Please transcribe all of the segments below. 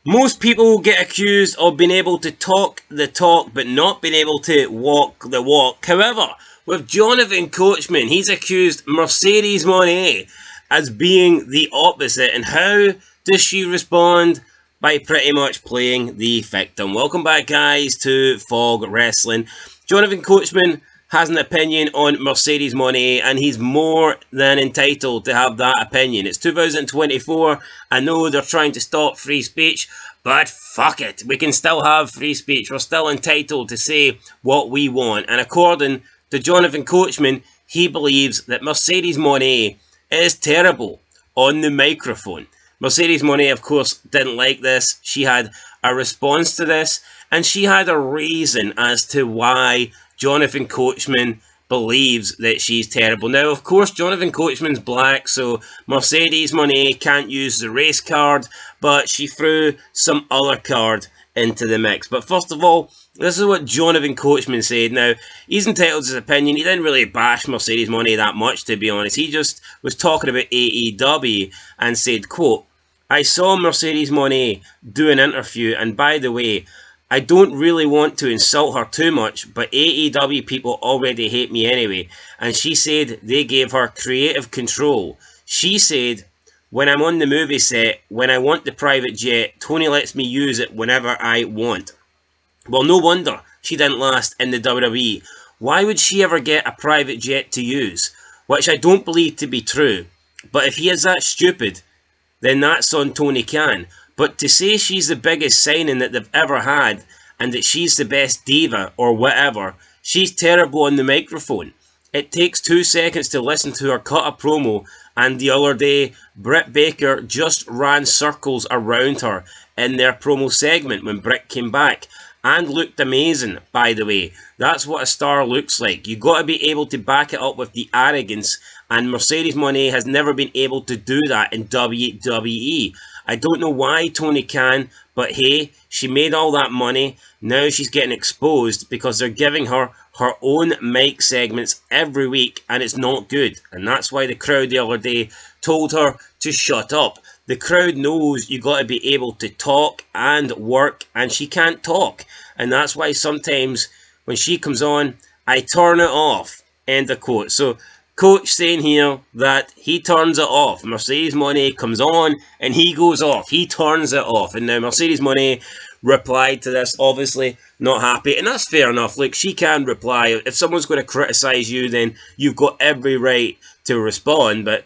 Most people get accused of being able to talk the talk but not being able to walk the walk. However, with Jonathon Coachman, he's accused Mercedes Mone as being the opposite. And how does she respond? By pretty much playing the victim. Welcome back, guys, to Fog Wrestling. Jonathon Coachman has an opinion on Mercedes Mone, and he's more than entitled to have that opinion. It's 2024. I know they're trying to stop free speech, but fuck it. We can still have free speech. We're still entitled to say what we want. And according to Jonathon Coachman, he believes that Mercedes Mone is terrible on the microphone. Mercedes Mone, of course, didn't like this. She had a response to this, and she had a reason as to why Jonathon Coachman believes that she's terrible. Now, of course, Jonathon Coachman's black, so Mercedes Mone can't use the race card, but she threw some other card into the mix. But first of all, this is what Jonathon Coachman said. Now, he's entitled to his opinion. He didn't really bash Mercedes Mone that much, to be honest. He just was talking about AEW and said, quote, "I saw Mercedes Mone do an interview, and by the way, I don't really want to insult her too much, but AEW people already hate me anyway. And she said they gave her creative control. She said, when I'm on the movie set, when I want the private jet, Tony lets me use it whenever I want. Well, no wonder she didn't last in the WWE. Why would she ever get a private jet to use? Which I don't believe to be true. But if he is that stupid, then that's on Tony Khan. But to say she's the biggest signing that they've ever had and that she's the best diva or whatever, she's terrible on the microphone. It takes 2 seconds to listen to her cut a promo, and the other day, Britt Baker just ran circles around her in their promo segment when Britt came back. And looked amazing, by the way. That's what a star looks like. You got to be able to back it up with the arrogance, and Mercedes Mone has never been able to do that in WWE. I don't know why Tony can, but hey, she made all that money. Now she's getting exposed because they're giving her her own mic segments every week, and it's not good. And that's why the crowd the other day told her to shut up. The crowd knows you got to be able to talk and work, and she can't talk. And that's why sometimes when she comes on, I turn it off. End of quote. So, Coach saying here that he turns it off. Mercedes Mone comes on and he goes off. He turns it off. And now Mercedes Mone replied to this, obviously not happy. And that's fair enough. Look, she can reply. If someone's going to criticise you, then you've got every right to respond. But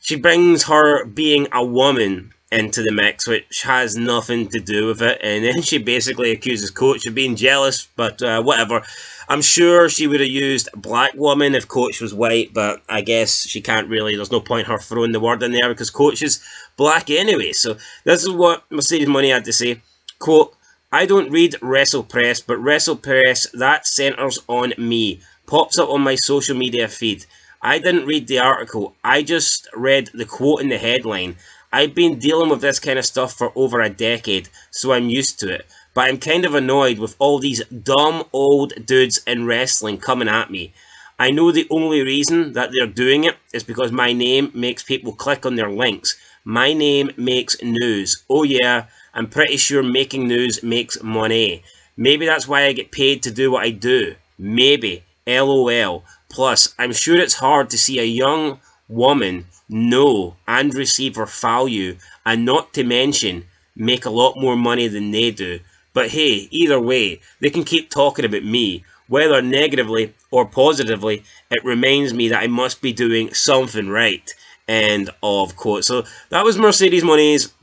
she brings her being a woman into the mix, which has nothing to do with it. And then she basically accuses Coach of being jealous, but whatever. I'm sure she would have used black woman if Coach was white, but I guess she can't really. There's no point her throwing the word in there because Coach is black anyway. So this is what Mercedes Mone had to say. Quote, "I don't read WrestlePress, but WrestlePress, that centers on me. Pops up on my social media feed. I didn't read the article. I just read the quote in the headline. I've been dealing with this kind of stuff for over a decade, so I'm used to it. But I'm kind of annoyed with all these dumb old dudes in wrestling coming at me. I know the only reason that they're doing it is because my name makes people click on their links. My name makes news. Oh yeah, I'm pretty sure making news makes money. Maybe that's why I get paid to do what I do. Maybe. LOL. Plus, I'm sure it's hard to see a young woman know and receive her value, and not to mention make a lot more money than they do. But hey, either way, they can keep talking about me. Whether negatively or positively, it reminds me that I must be doing something right." End of quote. So that was Mercedes Mone's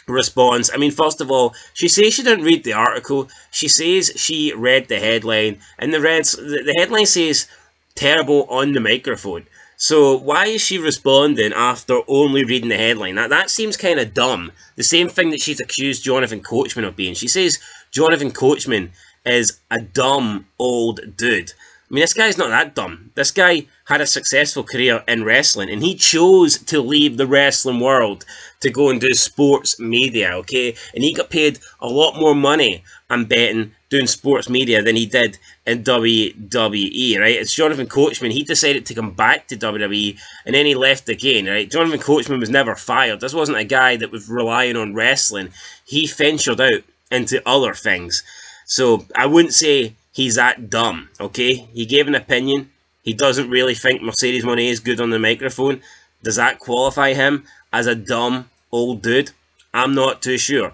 response. I mean, first of all, she says she didn't read the article. She says she read the headline, and the headline says terrible on the microphone. So why is she responding after only reading the headline? That seems kind of dumb. The same thing that she's accused Jonathon Coachman of being. She says Jonathon Coachman is a dumb old dude. I mean, this guy's not that dumb. This guy had a successful career in wrestling, and he chose to leave the wrestling world to go and do sports media, okay? And he got paid a lot more money, I'm betting, doing sports media than he did in WWE, right? It's Jonathon Coachman. He decided to come back to WWE, and then he left again, right? Jonathon Coachman was never fired. This wasn't a guy that was relying on wrestling. He ventured out into other things. So I wouldn't say he's that dumb, okay? He gave an opinion. He doesn't really think Mercedes Moné is good on the microphone. Does that qualify him as a dumb old dude? I'm not too sure.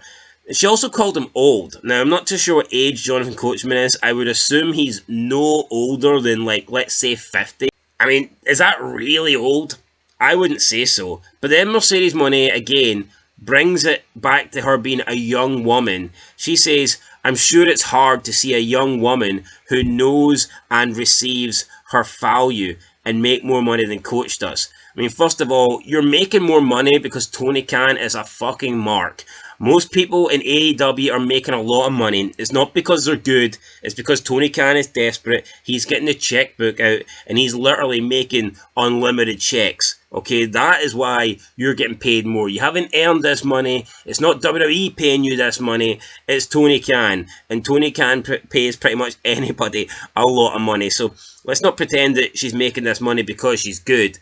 She also called him old. Now, I'm not too sure what age Jonathon Coachman is. I would assume he's no older than, like, let's say 50. I mean, is that really old? I wouldn't say so. But then Mercedes Moné, again, brings it back to her being a young woman. She says, I'm sure it's hard to see a young woman who knows and receives her value and make more money than Coach does. I mean, first of all, you're making more money because Tony Khan is a fucking mark. Most people in AEW are making a lot of money. It's not because they're good. It's because Tony Khan is desperate. He's getting the checkbook out and he's literally making unlimited checks. Okay, that is why you're getting paid more. You haven't earned this money. It's not WWE paying you this money. It's Tony Khan. And Tony Khan pays pretty much anybody a lot of money. So let's not pretend that she's making this money because she's good.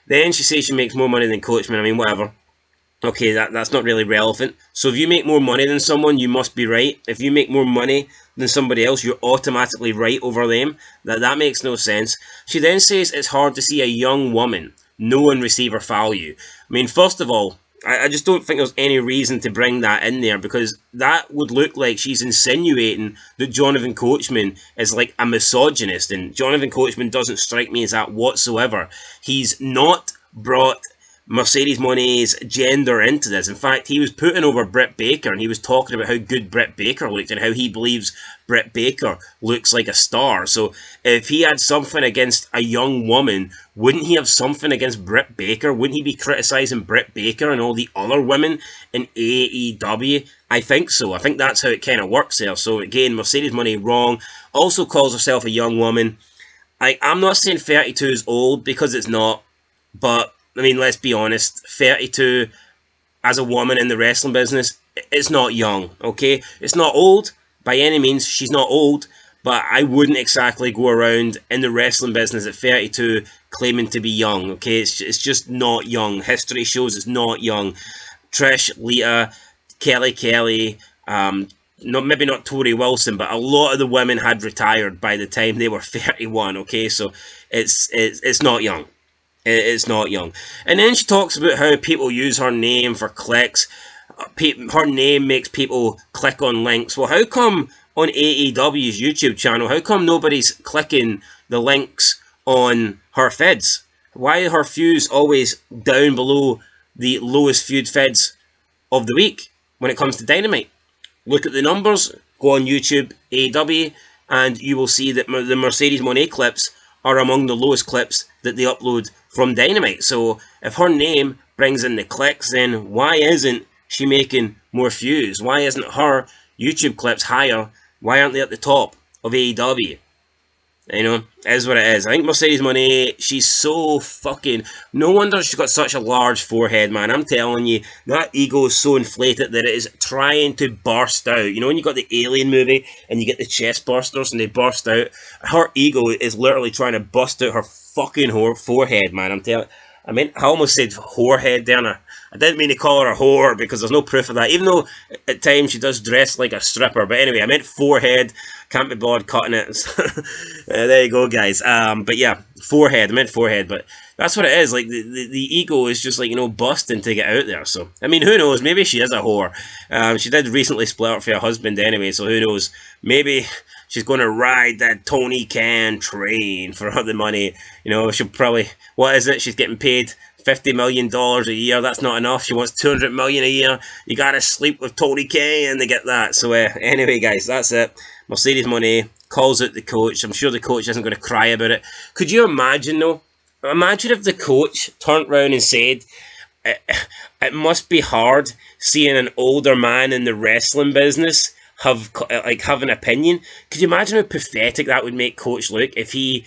Then she says she makes more money than Coachman. I mean, whatever. Okay, that's not really relevant. So if you make more money than someone, you must be right. If you make more money than somebody else, you're automatically right over them. That makes no sense. She then says it's hard to see a young woman know and receive her value. I mean, first of all, I just don't think there's any reason to bring that in there, because that would look like she's insinuating that Jonathon Coachman is like a misogynist, and Jonathon Coachman doesn't strike me as that whatsoever. He's not brought Mercedes Moné's gender into this. In fact, he was putting over Britt Baker, and he was talking about how good Britt Baker looked and how he believes Britt Baker looks like a star. So if he had something against a young woman, wouldn't he have something against Britt Baker? Wouldn't he be criticising Britt Baker and all the other women in AEW? I think so. I think that's how it kind of works there. So again, Mercedes Moné wrong. Also calls herself a young woman. I'm not saying 32 is old, because it's not, but I mean, let's be honest, 32 as a woman in the wrestling business, it's not young, okay? It's not old, by any means, she's not old, but I wouldn't exactly go around in the wrestling business at 32 claiming to be young, okay? It's just not young. History shows it's not young. Trish, Lita, Kelly, maybe not Tori Wilson, but a lot of the women had retired by the time they were 31, okay? So it's not young. It's not young. And then she talks about how people use her name for clicks. Her name makes people click on links. Well, how come on AEW's YouTube channel, how come nobody's clicking the links on her feds? Why are her feuds always down below the lowest feud feds of the week when it comes to Dynamite? Look at the numbers, go on YouTube, AEW, and you will see that the Mercedes Moné clips are among the lowest clips that they upload from Dynamite. So if her name brings in the clicks, then why isn't she making more views? Why isn't her YouTube clips higher? Why aren't they at the top of AEW? You know, it is what it is. I think Mercedes Moné, she's so fucking... No wonder she's got such a large forehead, man. I'm telling you, that ego is so inflated that it is trying to burst out. You know when you got the Alien movie and you get the chest bursters and they burst out? Her ego is literally trying to bust out her fucking forehead, man. I'm telling... I almost said whorehead there, and I didn't mean to call her a whore because there's no proof of that, even though at times she does dress like a stripper. But anyway, I meant forehead. Can't be bothered cutting it. There you go, guys. But yeah, forehead. I meant forehead, but that's what it is. Like, the ego is just like, you know, busting to get out there. So, I mean, who knows? Maybe she is a whore. She did recently split up for her husband anyway, so who knows? Maybe she's going to ride that Tony Khan train for the money. You know, she'll probably... What is it? She's getting paid $50 million a year. That's not enough. She wants $200 million a year. You gotta sleep with Tony Khan to get that. So anyway, guys, that's it. Mercedes Moné calls out the coach. I'm sure the coach isn't going to cry about it. Could you imagine, though? Imagine if the coach turned around and said, it must be hard seeing an older man in the wrestling business have an opinion. Could you imagine how pathetic that would make Coach look if he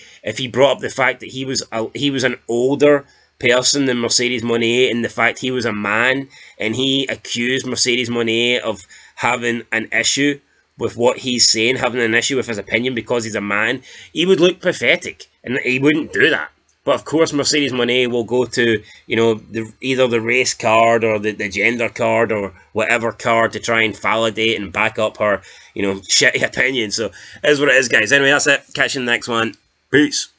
brought up the fact that he was an older person than Mercedes Moné, and the fact he was a man, and he accused Mercedes Moné of having an issue with what he's saying, having an issue with his opinion because he's a man, he would look pathetic, and he wouldn't do that. But of course, Mercedes Moné will go to, either the race card or the gender card or whatever card to try and validate and back up her, shitty opinion. So, it is what it is, guys. Anyway, that's it. Catch you in the next one. Peace.